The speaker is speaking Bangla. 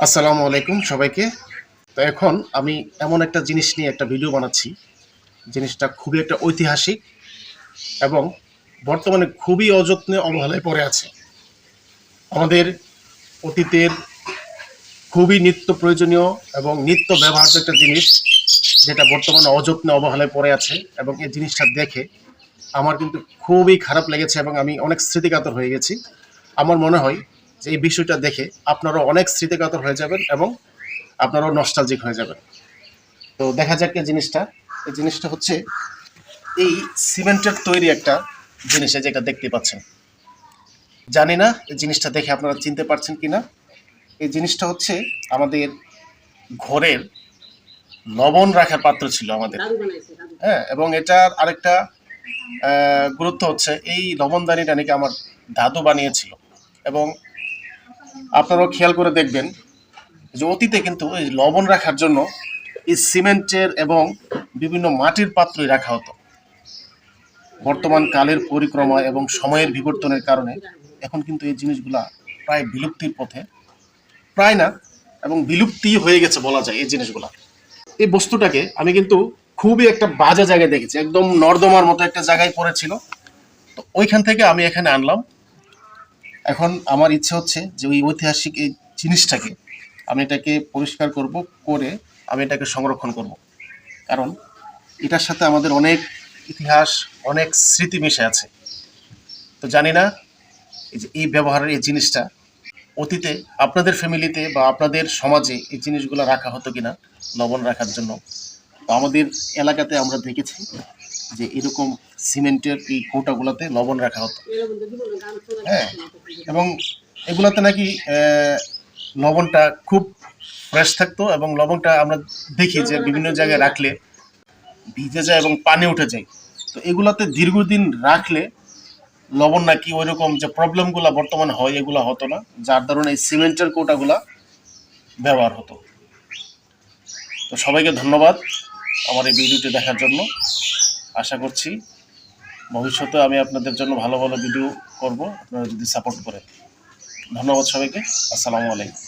আসসালামু আলাইকুম সবাইকে। তো এখন আমি এমন একটা জিনিস নিয়ে একটা ভিডিও বানাচ্ছি। জিনিসটা খুবই একটা ঐতিহাসিক এবং বর্তমানে খুবই অযত্নে অবহেলায় পড়ে আছে। আমাদের অতীতের খুবই নিত্য প্রয়োজনীয় এবং নিত্য ব্যবহার্য একটা জিনিস, যেটা বর্তমানে অযত্নে অবহেলায় পড়ে আছে। এবং এই জিনিসটা দেখে আমার কিন্তু খুবই খারাপ লেগেছে এবং আমি অনেক স্মৃতিকাতর হয়ে গেছি। আমার মনে হয় যে এই বিষয়টা দেখে আপনারাও অনেক স্মৃতিকাতর হয়ে যাবেন এবং আপনারাও নস্টালজিক হয়ে যাবেন। তো দেখা যাক এই জিনিসটা হচ্ছে এই সিমেন্টের তৈরি একটা জিনিস, যেটা দেখতে পাচ্ছেন। জানি না এই জিনিসটা দেখে আপনারা চিনতে পারছেন কিনা। এই জিনিসটা হচ্ছে আমাদের ঘরের লবণ রাখার পাত্র ছিল আমাদের। হ্যাঁ, এবং এটার আরেকটা গুরুত্ব হচ্ছে এই লবণদানিটা নাকি আমার দাদু বানিয়েছিল। এবং আপনারাও খেয়াল করে দেখবেন যে অতীতে কিন্তু এই লবণ রাখার জন্য এই সিমেন্টের এবং বিভিন্ন মাটির পাত্রই রাখা হতো। বর্তমান কালের পরিক্রমা এবং সময়ের বিবর্তনের কারণে এখন কিন্তু এই জিনিসগুলা প্রায় বিলুপ্তির পথে, প্রায় না এবং বিলুপ্তি হয়ে গেছে বলা যায়। এই জিনিসগুলা, এই বস্তুটাকে আমি কিন্তু খুবই একটা বাজে জায়গায় দেখেছি, একদম নর্দমার মতো একটা জায়গায় পড়েছিল। তো ওইখান থেকে আমি এখানে আনলাম। এখন আমার ইচ্ছে হচ্ছে যে ওই ঐতিহাসিক এই জিনিসটাকে আমি এটাকে পরিষ্কার করব, করে আমি এটাকে সংরক্ষণ করব। কারণ এটার সাথে আমাদের অনেক ইতিহাস, অনেক স্মৃতি মিশে আছে। তো জানি না এই যে এই ব্যবহারের এই জিনিসটা অতীতে আপনাদের ফ্যামিলিতে বা আপনাদের সমাজে এই জিনিসগুলো রাখা হতো কিনা লবণ রাখার জন্য। তো আমাদের এলাকাতে আমরা দেখেছি যে এরকম সিমেন্টের এই কৌটাগুলোতে লবণ রাখা হতো। হ্যাঁ, এবং এগুলোতে নাকি লবণটা খুব ফ্রেশ থাকতো এবং লবণটা আমরা দেখি যে বিভিন্ন জায়গায় রাখলে ভিজে যায় এবং পানি উঠে যায়। তো এগুলাতে দীর্ঘদিন রাখলে লবণ নাকি ওই রকম যে প্রবলেমগুলো বর্তমানে হয় এগুলো হতো না, যার ধরুন এই সিমেন্টের কৌটাগুলা ব্যবহার হতো। তো সবাইকে ধন্যবাদ আমার এই ভিডিওটি দেখার জন্য। আশা করছি ভবিষ্যতে আমি আপনাদের জন্য ভালো ভালো ভিডিও করব, আপনারা যদি সাপোর্ট করেন। ধন্যবাদ সবাইকে। আসসালামু আলাইকুম।